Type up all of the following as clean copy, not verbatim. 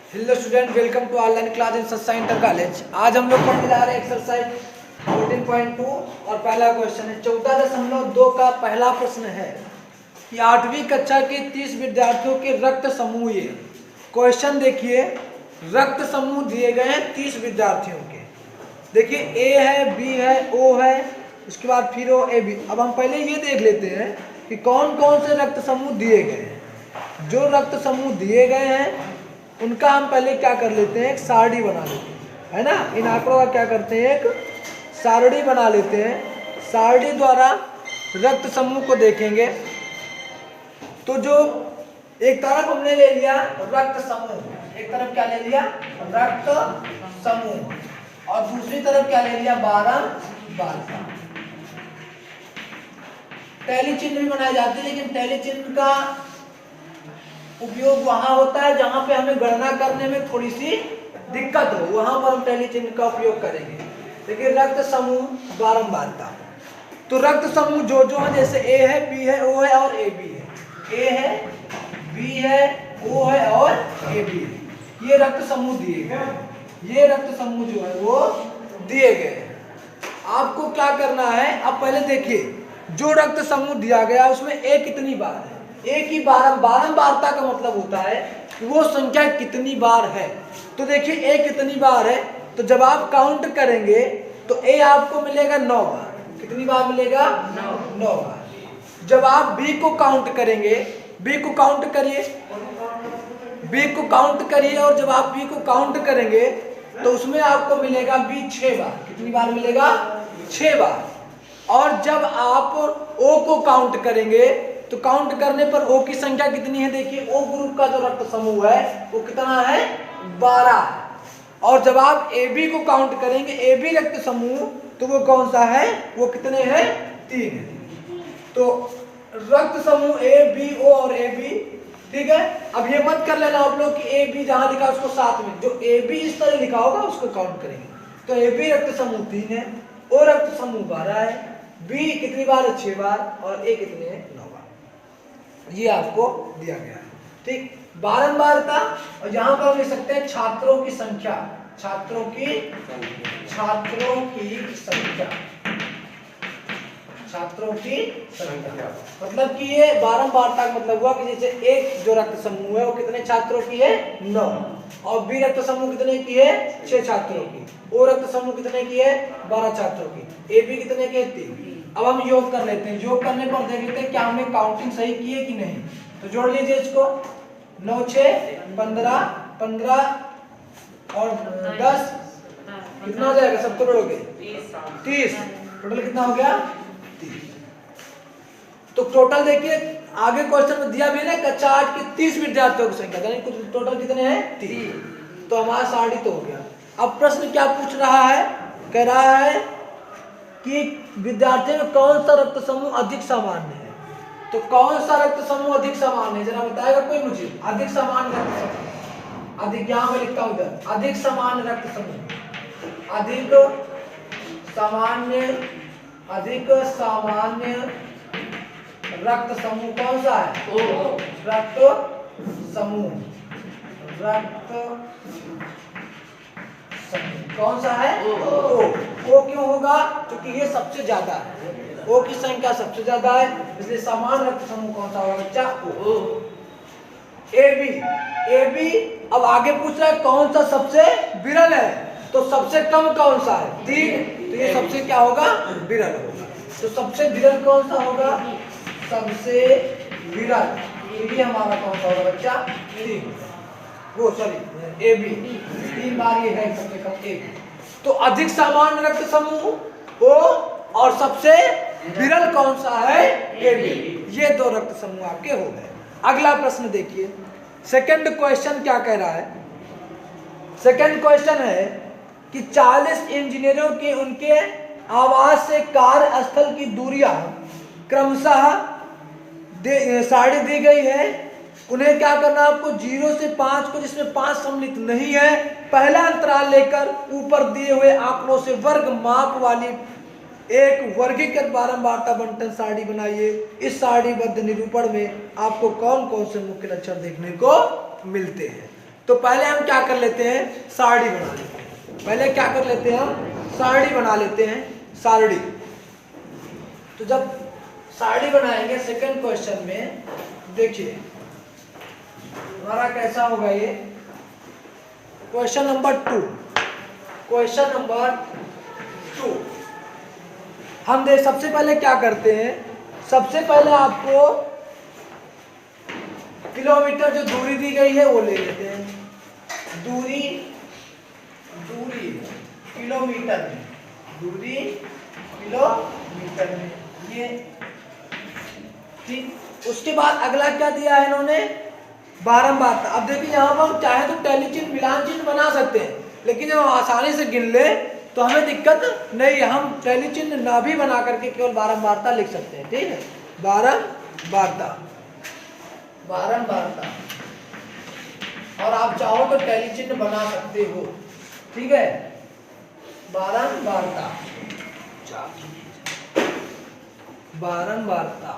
Hello student, welcome to online class in Satsa inter college. आज हम लोग पढ़ने जा रहे हैं एक्सरसाइज 14.2 और पहला क्वेश्चन है 14.2 का पहला प्रश्न है कि 8वीं कक्षा के 30 विद्यार्थियों के रक्त समूह। ये क्वेश्चन देखिए, रक्त समूह दिए गए हैं 30 विद्यार्थियों के। देखिए ए है, बी है, ओ है, उसके बाद फिर ओ, ए, बी। अब हम पहले ये देख लेते हैं कि कौन कौन से रक्त समूह दिए गए हैं। जो रक्त समूह दिए गए हैं उनका हम पहले क्या कर लेते हैं, एक सारणी बना लेते हैं, है ना। इन आंकड़ों का क्या करते हैं, एक सारणी बना लेते हैं। सारणी द्वारा रक्त समूह को देखेंगे तो जो एक तरफ हमने ले लिया रक्त समूह, एक तरफ क्या ले लिया रक्त समूह, और दूसरी तरफ क्या ले लिया बारंबारता। टैली चिन्ह भी बनाए जाते हैं, लेकिन टैली चिन्ह का उपयोग वहां होता है जहां पे हमें गणना करने में थोड़ी सी दिक्कत हो, वहां पर हम टैली चिन्ह का उपयोग करेंगे। लेकिन रक्त समूह बारंबारता, तो रक्त समूह जो जो है, जैसे ए है, बी है, ओ है और ए बी है। ए है, बी है, ओ है और ए बी है। ये रक्त समूह दिए गए, ये रक्त समूह जो है वो दिए गए हैं। आपको क्या करना है, अब पहले देखिए जो रक्त समूह दिया गया उसमें ए कितनी बार है। एक ही बारंबारता का मतलब होता है कि वो संख्या कितनी बार है। तो देखिए ए कितनी बार है, तो जब आप काउंट करेंगे तो ए आपको मिलेगा 9 बार। कितनी बार मिलेगा? 9 बार। जब आप बी को काउंट करेंगे, बी को काउंट करिए, बी को काउंट करिए, और जब आप बी को काउंट करेंगे तो उसमें आपको मिलेगा बी 6 बार। कितनी बार मिलेगा? 6 बार। और जब आप ओ को काउंट करेंगे तो काउंट करने पर ओ की संख्या कितनी है, देखिए ओ ग्रुप का जो रक्त समूह है वो कितना है, 12 है। और जब आप ए बी को काउंट करेंगे, ए बी रक्त समूह, तो वो कौन सा है, वो कितने हैं, 3 है। तो रक्त समूह ए बी ओ और ए बी, ठीक है। अब ये मत कर लेना आप लोग कि ए बी जहां लिखा उसको साथ में, जो ए बी इस तरह लिखा होगा उसको काउंट करेंगे। तो ए बी रक्त समूह 3 है, ओ रक्त समूह 12 है, बी कितनी बार है, 6 बार, और ए कितने हैं, 9 बार। ये आपको दिया गया है, ठीक। बारंबारता, और यहाँ पर हम लिख सकते हैं छात्रों की संख्या, छात्रों की संख्या, छात्रों की संख्या। मतलब कि ये बारंबारता का मतलब हुआ कि जैसे एक जो रक्त समूह है वो कितने छात्रों की है, 9, और बी रक्त समूह कितने की है, 6 छात्रों की, ओ रक्त समूह कितने की है, 12 छात्रों की, ए बी कितने की है, 3। अब हम योग कर लेते हैं, योग करने पर देख लेते हैं क्या हमने काउंटिंग सही की है कि नहीं। तो जोड़ लीजिए इसको, 9 6 15 15 और 10 कितना हो जाएगा, सब करोगे 30। टोटल कितना हो गया, 30। तो टोटल देखिए आगे क्वेश्चन में दिया भी है ना, कक्षा 8 के 30 विद्यार्थियों की संख्या, यानी कुछ टोटल कितने हैं, 30। तो हमारा सारणी तो हो गया। अब प्रश्न क्या पूछ रहा है, कह रहा है कि विद्यार्थियों में कौन सा रक्त समूह अधिक सामान्य है। तो कौन सा रक्त समूह अधिक सामान्य है, जरा बताएगा कोई मुझे। अधिक सामान्य रक्त समूह, अधिक, यहां मैं लिखता हूं इधर, अधिक सामान्य रक्त समूह, अधिक सामान्य रक्त समूह कौन सा है, ओ रक्त समूह, कौन सा है, ओ क्यों होगा, क्योंकि ये सबसे ज्यादा है, ओ की संख्या सबसे ज्यादा है, इसलिए समान रक्त समूह कौन सा होगा बच्चा, ओ। ए बी अब आगे पूछ रहा है कौन सा सबसे विरल है, तो सबसे कम कौन सा है, 3, तो ये सबसे क्या होगा, विरल होगा। तो सबसे विरल कौन सा होगा, सबसे विरल, ये हमारा कौन सा होगा बच्चा, 3, वो सॉरी ए बी, 3 बार ये है सबसे कम ए बी। तो अधिक सामान्य रक्त समूह ओ, और सबसे विरल कौन सा है, ए बी। ये 2 रक्त समूह आपके हो गए। अगला प्रश्न देखिए, सेकंड क्वेश्चन क्या कह रहा है। सेकंड क्वेश्चन है कि 40 इंजीनियरों के उनके आवास से कार्यस्थल की दूरियां क्रमशः सारणी दी गई है। उन्हें क्या करना, आपको 0 से 5 को, जिसमें 5 सम्मिलित नहीं है, पहला अंतराल लेकर ऊपर दिए हुए आंकड़ों से वर्ग माप वाली एक वर्गीकृत बारंबारता बंटन सारणी बनाइए। इस सारणीबद्ध निरूपण में आपको कौन कौन से मुख्य लक्षण देखने को मिलते हैं। तो पहले हम क्या कर लेते हैं, सारणी बना लेते हैं। पहले क्या कर लेते हैं, हम सारणी बना लेते हैं, सारणी। तो जब सारणी बनाएंगे सेकंड क्वेश्चन में, देखिए हमारा कैसा होगा ये क्वेश्चन नंबर 2। क्वेश्चन नंबर 2 हम देख, सबसे पहले क्या करते हैं, सबसे पहले आपको किलोमीटर जो दूरी दी गई है वो ले लेते हैं। दूरी किलोमीटर में, दूरी किलोमीटर में, ये ठीक। उसके बाद अगला क्या दिया है इन्होंने, बारंबारता। अब देखिए यहाँ पर हम चाहे तो टैली चिन्ह, मिलान चिन्ह बना सकते हैं, लेकिन जब हम आसानी से गिन ले तो हमें दिक्कत नहीं है, हम टैली चिन्ह ना भी बना करके केवल बारंबारता लिख सकते हैं। ठीक है, बारंबारता, बारंबारता। और आप चाहो तो टैली चिन्ह बना सकते हो। ठीक है, बारंबारता, बारंबारता।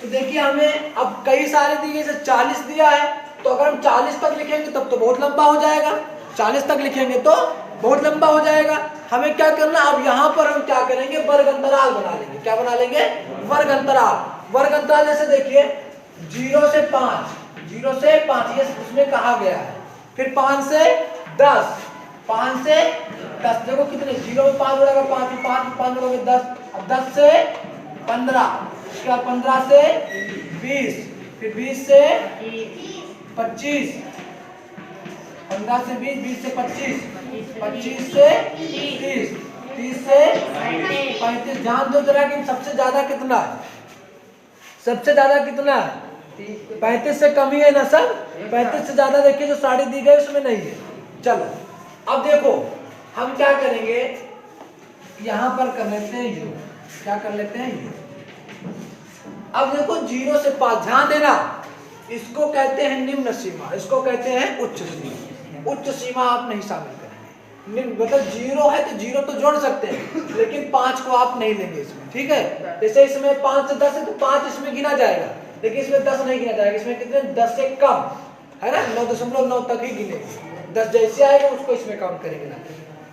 तो देखिए हमें अब कई सारे दिए, जैसे 40 दिया है, तो अगर हम 40 तक लिखेंगे तब तो बहुत लंबा हो जाएगा, 40 तक लिखेंगे तो बहुत लंबा हो जाएगा। हमें क्या करना, अब यहाँ पर हम क्या करेंगे, वर्ग अंतराल बना लेंगे। क्या बना लेंगे, वर्ग अंतराल। वर्ग अंतराल जैसे देखिए 0 से 5, 0 से 5 ये उसमें कहा गया है। फिर 5 से 10, 5 से 10 देखो कितने, 0 में 5 जोड़ेगा 5, 5 जोड़ोगे 10, अब 10 से 15, उसके बाद 15 से 20, फिर 20 से 25, 15 से 20, 20 से 25, 25 से 30, 30 से 35। ध्यान दो जरा कि सबसे ज्यादा कितना है, सबसे ज्यादा कितना है, 35 से कम ही है ना सर, 35 से ज्यादा देखिए जो साड़ी दी गई उसमें नहीं है। चलो अब देखो हम क्या करेंगे, यहां पर कर लेते हैं ये, क्या कर लेते हैं ये। अब देखो 0 से 5, ध्यान देना, इसको कहते हैं निम्न सीमा, इसको कहते हैं उच्च सीमा। उच्च सीमा आप नहीं शामिल करेंगे, निम्न मतलब 0 है तो 0 तो जोड़ सकते हैं, लेकिन 5 को आप नहीं लेंगे इसमें। ठीक है, जैसे इसमें 5 से 10 है तो 5 इसमें गिना जाएगा, लेकिन इसमें 10 नहीं गिना जाएगा। इसमें कितने, 10 से कम है ना, 9.9 तक ही गिनेंगे। 10 जैसे आएगा उसको इसमें काउंट करेंगे ना।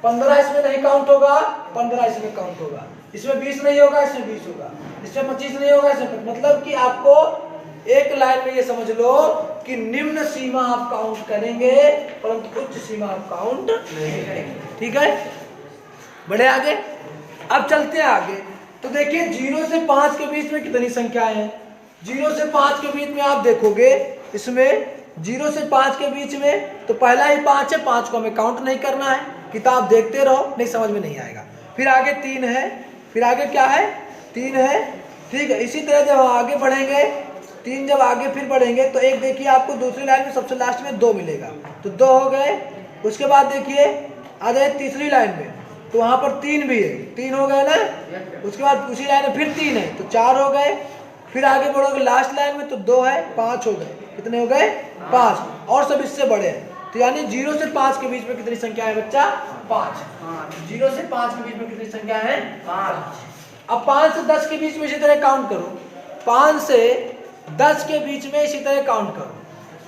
15 इसमें नहीं काउंट होगा, 15 इसमें काउंट होगा। इसमें 20 नहीं होगा, इसमें 20 होगा। इसमें 25 नहीं होगा, इसमें मतलब कि आपको एक लाइन में ये समझ लो कि निम्न सीमा आप काउंट करेंगे परंतु उच्च सीमा आप काउंट नहीं करेंगे। ठीक है, बढ़े आगे। अब चलते हैं आगे। तो देखिए 0 से 5 के बीच में कितनी संख्याएं हैं, 0 से 5 के बीच में आप देखोगे इसमें 0 से 5 के बीच में तो पहला ही 5 है, 5 को हमें काउंट नहीं करना है, किताब देखते रहो नहीं समझ में नहीं आएगा। फिर आगे 3 है, फिर आगे क्या है, 3 है। ठीक है, इसी तरह जब आगे बढ़ेंगे 3 जब आगे फिर बढ़ेंगे तो एक देखिए आपको दूसरी लाइन में सबसे लास्ट में 2 मिलेगा, तो 2 हो गए। उसके बाद देखिए आ जाए तीसरी लाइन में तो वहां पर 3 भी है, 3 हो गए ना। उसके बाद उसी लाइन में फिर 3 है तो 4 हो गए। फिर आगे बढ़ोगे लास्ट लाइन में तो 2 है, 5 हो गए। कितने हो गए, 5, और सब इससे बड़े हैं। तो यानी 0 से 5 के बीच में कितनी संख्या है बच्चा, 5। 0 से 5 के बीच में कितनी संख्या है, 5। अब 5 से 10 के बीच में इसी तरह काउंट करो, 5 से 10 के बीच में इसी तरह काउंट करो।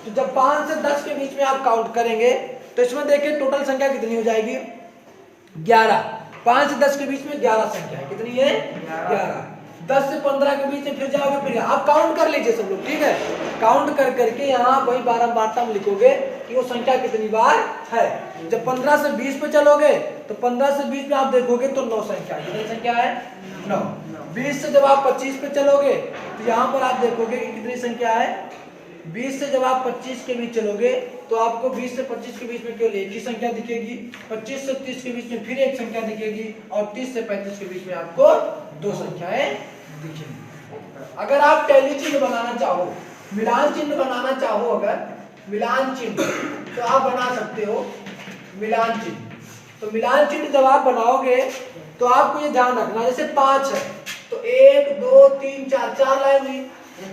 तो जब 5 से 10 के बीच में आप काउंट करेंगे तो इसमें देखिए टोटल संख्या कितनी हो जाएगी, 11। 5 से 10 के बीच में 11 संख्या है, कितनी है, 11। 10 से 15 के बीच में फिर जाओगे, फिर आप काउंट कर लीजिए सब लोग। ठीक है, काउंट कर करके यहाँ वही बारंबारता में लिखोगे कि वो संख्या कितनी बार है। जब 15 से 20 पे चलोगे तो 15 से 20 में आप देखोगे तो 9 संख्या, कितनी संख्या है, 9। 20 से जब आप 25 पे चलोगे तो यहाँ पर आप देखोगे कि कितनी संख्या है। 20 से जब आप 25 के बीच चलोगे तो आपको 20 से 25 के बीच में केवल एक ही संख्या दिखेगी, 25 से 30 के बीच में फिर एक संख्या दिखेगी, और 30 से 35 के बीच में आपको 2 संख्याएं दिखेंगी। अगर आप टैली चिन्ह बनाना चाहो, मिलान चिन्ह बनाना चाहो, अगर मिलान चिन्ह तो आप बना सकते हो मिलान चिन्ह। तो मिलान चिन्ह जब आप बनाओगे तो आपको ये ध्यान रखना, जैसे 5 है तो 1 2 3 4 4 लाइन हुई।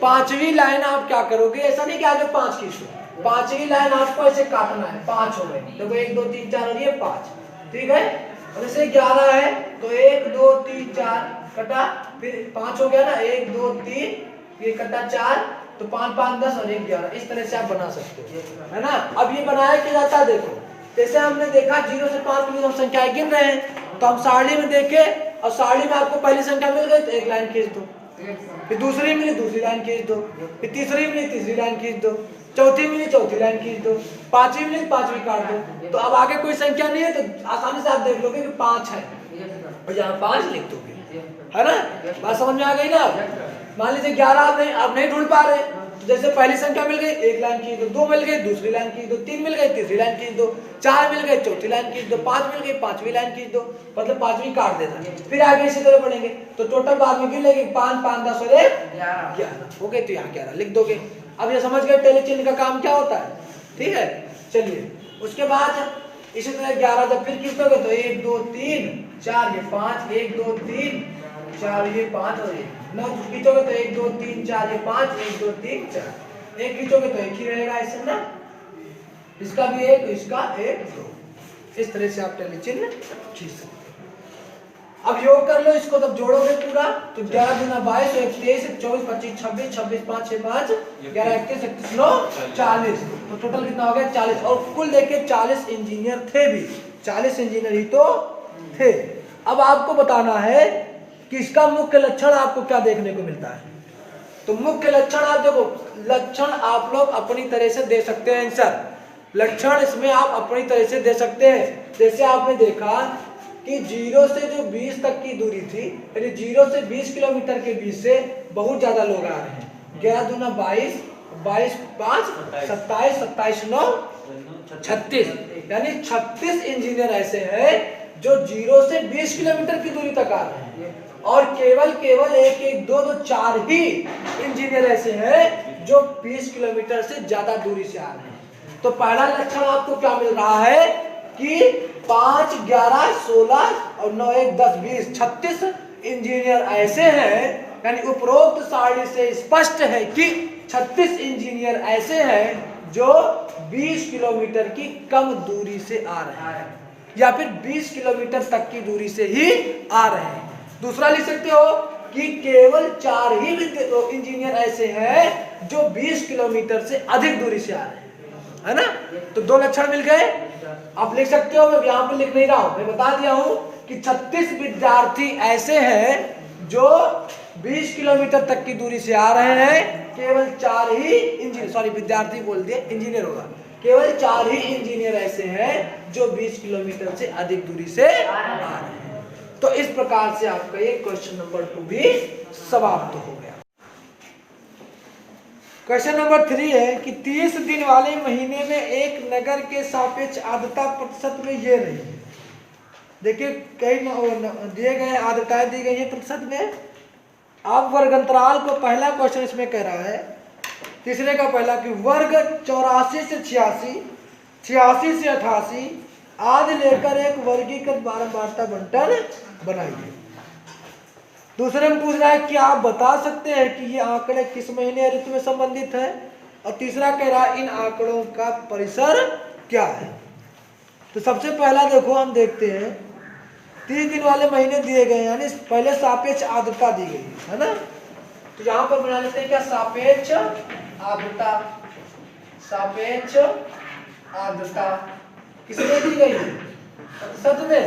5वीं लाइन आप क्या करोगे, ऐसा नहीं कि आगे 5 खींचो, 5वीं लाइन आपको ऐसे काटना है। 5 हो गए, देखो 1 2 3 4 और ये 5। ठीक है, और जैसे 11 है तो 1 2 3 4 कटा, फिर 5 हो गया ना, 1 2 3 ये कटा 4, तो 5 5 10 और 1 11, इस तरह से आप बना सकते हो, है ना। अब ये बनाया क्या जाता है, देखो जैसे हमने देखा 0 से 5 में हम संख्याएं गिन रहे हैं, तो हम सारणी में देखे और सारणी में आपको पहली संख्या मिल गई तो एक लाइन खींच दो, फिर दूसरी मिली दूसरी लाइन खींच दो, फिर तीसरी मिली तीसरी लाइन खींच दो, चौथी मिली चौथी लाइन खींच दो, पांचवी मिली पांचवी काट दो। तो अब आगे कोई संख्या नहीं है तो आसानी से आप देख लोगे कि 5 है और यहाँ 5 लिख दोगे, है ना। बात समझ में आ गई ना। मान लीजिए 11 आप नहीं ढूंढ पा रहे, तो जैसे पहली संख्या मिल गई एक लाइन खींच दो, 2 मिल गई दूसरी लाइन खींच दो, 3 मिल गई तीसरी लाइन खींच दो, 4 मिल गई चौथी लाइन खींच दो, 5 मिल गई पांचवी लाइन खींच दो, मतलब पांचवी काट देना। फिर आगे इसी तरह बढ़ेंगे तो टोटल बाद में गिन लेंगे 5 5 10 और 1 11 हो गए, तो यहाँ 11 लिख दोगे। अब ये समझ गए टेली चिन्ह का काम क्या होता है, ठीक है। चलिए उसके बाद इसी तरह 11 जब फिर खींचोगे तो 1 2 3 4 ये 5, 1 2 3 4 ये 5 और 1 9 खींचोगे तो 1 2 3 4 ये 5 1 2 3 4 1 खींचोगे तो 1 ही रहेगा ऐसे ना, इसका भी 1 इसका 1 2, इस तरह से आप टेली चिन्ह खींच सकते। अब योग कर लो इसको, तब जोड़ोगे पूरा तो 11 दूना 22 1 23 24 25 26 26 5 6 5 11 21 31 9 40, तो टोटल कितना हो गया 40। और कुल देखिए 40 इंजीनियर थे भी, 40 इंजीनियर ही तो थे। अब आपको बताना है कि इसका मुख्य लक्षण आपको क्या देखने को मिलता है। तो मुख्य लक्षण आप देखो, लक्षण आप लोग अपनी तरह से दे सकते हैं आंसर, लक्षण इसमें आप अपनी तरह से दे सकते हैं। जैसे आपने देखा कि 0 से जो 20 तक की दूरी थी, यानी 0 से 20 किलोमीटर के बीच से बहुत ज्यादा लोग आ रहे हैं। 11 दूना 22 22 5 27 27 9 36, यानी 36 इंजीनियर ऐसे हैं जो 0 से 20 किलोमीटर की दूरी तक आ रहे हैं। और केवल 1 1 2 2 4 ही इंजीनियर ऐसे हैं जो 20 किलोमीटर से ज्यादा दूरी से आ रहे हैं। तो पहला लक्षण आपको क्या मिल रहा है कि 5 11 16 और 9 1 10 20 36 इंजीनियर ऐसे हैं, यानी उपरोक्त सारणी से स्पष्ट है कि 36 इंजीनियर ऐसे हैं जो 20 किलोमीटर की कम दूरी से आ रहे हैं या फिर 20 किलोमीटर तक की दूरी से ही आ रहे हैं। दूसरा लिख सकते हो कि केवल 4 ही इंजीनियर ऐसे हैं जो 20 किलोमीटर से अधिक दूरी से आ रहे हैं, है ना। तो 2 लक्षण मिल गए। आप लिख सकते हो, मैं यहाँ पे लिख नहीं रहा हूं, मैं बता दिया हूं कि 36 विद्यार्थी ऐसे हैं जो 20 किलोमीटर तक की दूरी से आ रहे हैं। केवल 4 ही इंजीनियर, सॉरी विद्यार्थी बोल दिए, इंजीनियर होगा। केवल 4 ही इंजीनियर ऐसे हैं जो 20 किलोमीटर से अधिक दूरी से आ रहे हैं। तो इस प्रकार से आपका ये क्वेश्चन नंबर 2 भी समाप्त हो गया। क्वेश्चन नंबर 3 है कि 30 दिन वाले महीने में एक नगर के सापेक्ष आर्द्रता प्रतिशत में ये रही है। देखिए कई दिए गए आर्द्रताएं दी गई है प्रतिशत में। आप वर्गंतराल को, पहला क्वेश्चन इसमें कह रहा है तीसरे का पहला कि वर्ग 84 से 86 86 से 88 आदि लेकर एक वर्गीकृत बारंबारता बंटन बनाइए। दूसरे में पूछ रहा है कि आप बता सकते हैं कि ये आंकड़े किस महीने ऋतु में संबंधित है, और तीसरा कह रहा है इन आंकड़ों का परिसर क्या है। तो सबसे पहला देखो हम देखते हैं 30 दिन वाले महीने दिए गए, यानी पहले सापेक्ष आर्द्रता दी गई है ना। तो यहाँ पर बना लेते हैं क्या, सापेक्ष आर्द्रता। सापेक्ष आर्द्रता किसमें दी गई है, प्रतिशत में।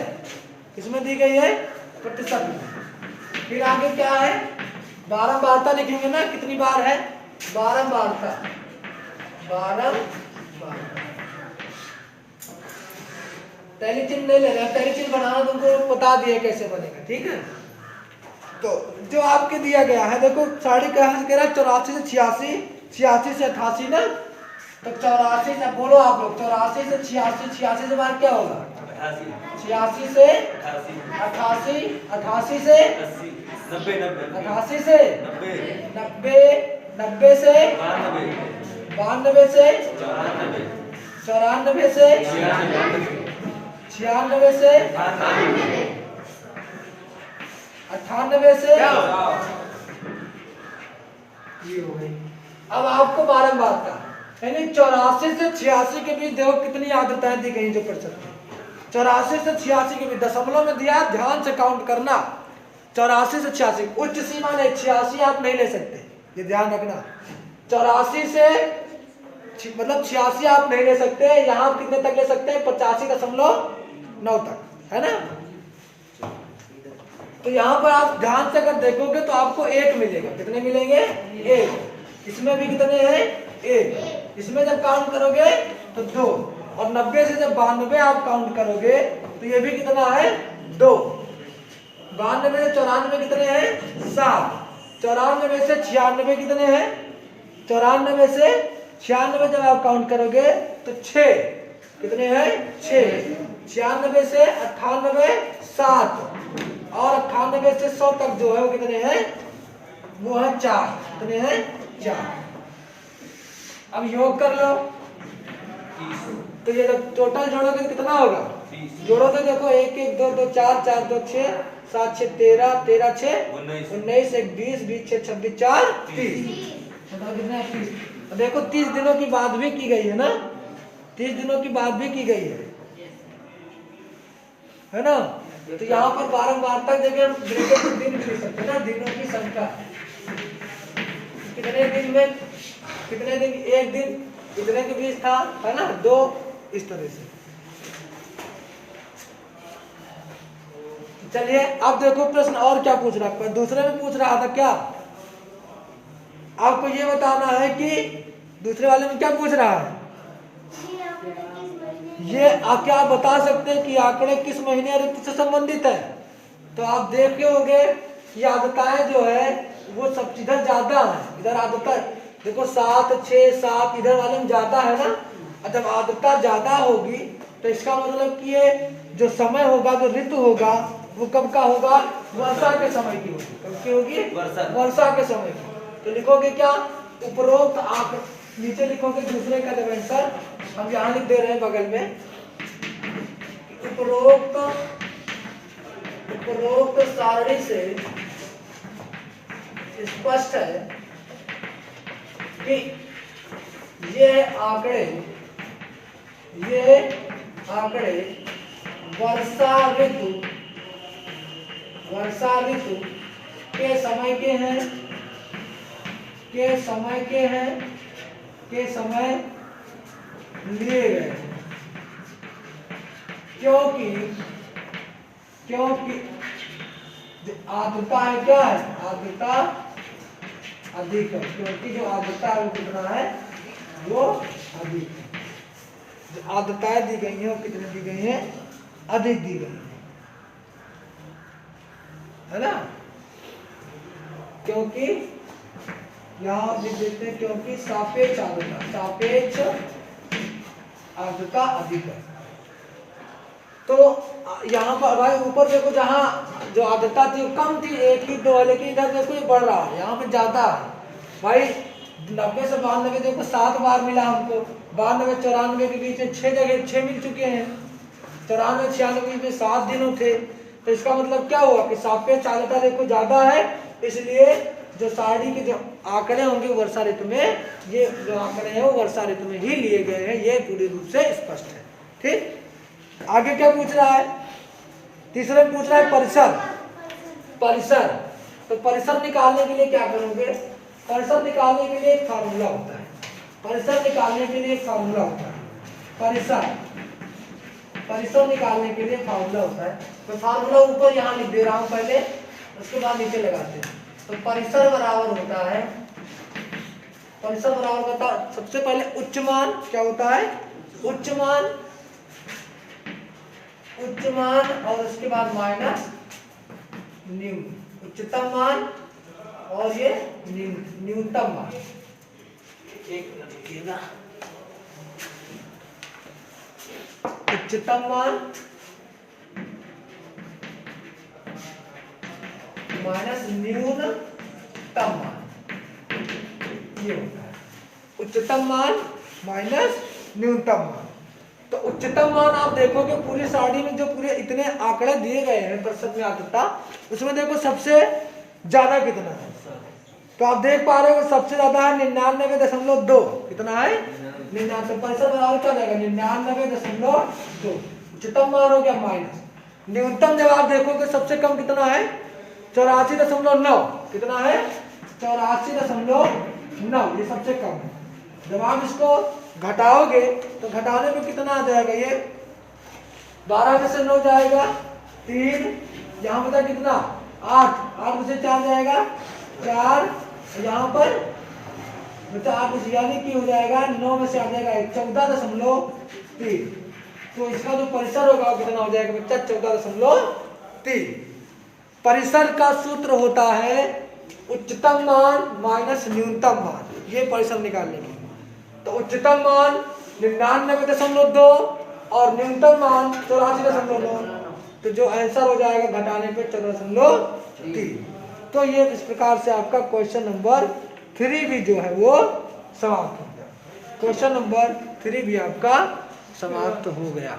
किसमें दी गई है, प्रतिशत में। फिर आगे क्या है, बारंबारता लिखेंगे ना, कितनी बार है, बारंबारता। बारंबारता टैली चिन्ह नहीं लेना, टैली चिन्ह बनाना तुमको बता दिया कैसे बनेगा, ठीक है। तो जो आपके दिया गया है, देखो साड़ी कहाँ से कह रहा है, 84 से 86 86 से 88 ना। तो 84 से बोलो आप लोग, 84 से 86 86 से बाहर क्या होगा, 86 से 88 88 से 90 88 से 90 90 से 92 से 94 से 96 से 98 से ये हो गई। अब आपको बारंबारता, यानी 84 से 86 के बीच देखो कितनी आर्द्रताएं दी गई जो प्रतिशत में। 84 से 86 के बीच दशमलव में दिया, ध्यान से काउंट करना। 84 से 86 उच्च सीमा नहीं, 86 आप नहीं ले सकते, ये ध्यान रखना। 84 से मतलब 86 आप नहीं ले सकते, यहाँ कितने तक ले सकते हैं 85.9 तक, है ना। तो यहाँ पर आप ध्यान से अगर देखोगे तो आपको 1 मिलेगा। कितने मिलेंगे? 1। इसमें भी कितने हैं? 1। इसमें जब काउंट करोगे तो 2, और 90 से जब 92 आप काउंट करोगे तो ये भी कितना है? 2। 92 से 94 कितने हैं? 7। 94 से 96 कितने हैं? 94 से 96 जब आप काउंट करोगे तो 6। कितने हैं? 6। 96 से 98 7, और 98 से 100 तक जो है वो कितने हैं? वो है 4। कितने हैं? 4। अब योग कर लो। तो ये जब टोटल जोड़ोगे तो कितना होगा? जोड़ो तो देखो 1 1 2 2 4 4 2 6 7 6 13 13 6 19 1 20 20 6 26 4 30। बताओ कितना है? 30। देखो 30 दिनों की बात भी की गई है ना, 30 दिनों की बात भी की गई है ना। तो यहाँ पर बारंबारता जगह हम दिन लिख सकते हैं ना, दिनों की संख्या। कितने दिन में कितने दिन? 1 दिन कितने के बीच था, है ना, 2। इस तरह से। चलिए अब देखो प्रश्न और क्या पूछ रहा है। दूसरे में पूछ रहा था क्या, आपको ये बताना है कि दूसरे वाले में क्या पूछ रहा है। ये क्या आप बता सकते हैं कि आंकड़े किस महीने और ऋतु से संबंधित है? तो आप देखे होंगे कि आर्द्रताएं जो है वो सब इधर ज्यादा है। इधर आर्द्रता देखो 7 6 7 इधर वाले में ज्यादा है ना। और जब आर्द्रता ज्यादा होगी तो इसका मतलब कि ये जो समय होगा, जो ऋतु होगा, वो कब का होगा? वर्षा के समय की होगी। कब की होगी? वर्षा के समय की। तो लिखोगे क्या? उपरोक्त आंकड़े, नीचे लिखोगे दूसरे का जब आंसर हम यहाँ लिख दे रहे हैं बगल में। उपरोक्त सारणी से स्पष्ट है कि ये आंकड़े वर्षा ऋतु के समय लिए गए, क्योंकि जो आर्द्रता है क्या है? आर्द्रता अधिक है। क्योंकि जो आर्द्रता है वो कितना है? वो अधिक है। जो आर्द्रताएं दी गई हैं वो कितनी दी गई हैं? अधिक दी गई है ना। क्योंकि यहाँ लिख देते हैं क्योंकि सापेक्ष आर्द्रता अधिक है। तो यहाँ पर भाई ऊपर देखो, जहाँ जो आर्द्रता थी वो कम थी 1 ही 2, लेकिन इधर देखो ये बढ़ रहा है, यहाँ पे ज्यादा है भाई। 90 से 92 देखो 7 बार मिला हमको। 92 94 के बीच में 6 जगह 6 मिल चुके हैं। 94 96 के बीच में 7 दिनों थे। तो इसका मतलब क्या हुआ कि सापेक्ष आर्द्रता देखो ज्यादा है, इसलिए जो सारणी के जो आंकड़े होंगे वर्षा ऋतु में, ये जो आंकड़े हैं वो वर्षा ऋतु में ही लिए गए हैं। ये पूरी रूप से स्पष्ट है। ठीक, आगे क्या पूछ रहा है? तीसरे में पूछ रहा है परिसर। तो परिसर निकालने के लिए क्या करोगे? परिसर निकालने के लिए एक फार्मूला होता है। परिसर निकालने के लिए एक फार्मूला होता है। परिसर निकालने के लिए फार्मूला होता है। तो फार्मूला ऊपर यहाँ लिख दे रहा हूँ पहले, उसके बाद नीचे लगाते हैं। तो परिसर बराबर होता है, सबसे पहले उच्च मान क्या होता है? उच्च मान और उसके बाद माइनस न्यून। उच्चतम मान और ये न्यूनतम मान। एक मिनट रुकिएगा। उच्चतम मान माइनस न्यूनतम मान, ये होता है उच्चतम मान माइनस न्यूनतम मान। तो उच्चतम मान आप देखोगे पूरी सारणी में जो पूरे इतने आंकड़े दिए गए हैं प्रतिशत में आर्द्रता, उसमें देखो सबसे ज्यादा कितना है। तो आप देख पा रहे हो सबसे ज्यादा है 99.2। कितना है? 99। प्रतिशत बराबर क्या रहेगा? 99.2। उच्चतम मान हो गया माइनस। न्यूनतम जब आप देखोगे सबसे कम कितना है? 84.9। कितना है? 84.9। 9, ये सबसे कम है। जब आप इसको घटाओगे तो घटाने में कितना आ जाएगा, ये 12 में से 9 जाएगा 3, यहाँ पर कितना 8, 8 में से 4 जाएगा 4, यहाँ पर मतलब 8 में से यानी कि हो जाएगा 9 में से आ जाएगा 14.3। तो इसका जो परिसर होगा कितना हो जाएगा बच्चा 14.3। परिसर का सूत्र होता है उच्चतम मान माइनस न्यूनतम मान, ये परिसर निकालने की। तो उच्चतम मान 99.2 और न्यूनतम मान 84.9, तो जो आंसर हो जाएगा घटाने पे 14.3। तो ये इस प्रकार से आपका क्वेश्चन नंबर 3 भी जो है वो समाप्त हो गया। क्वेश्चन नंबर 3 भी आपका समाप्त हो गया।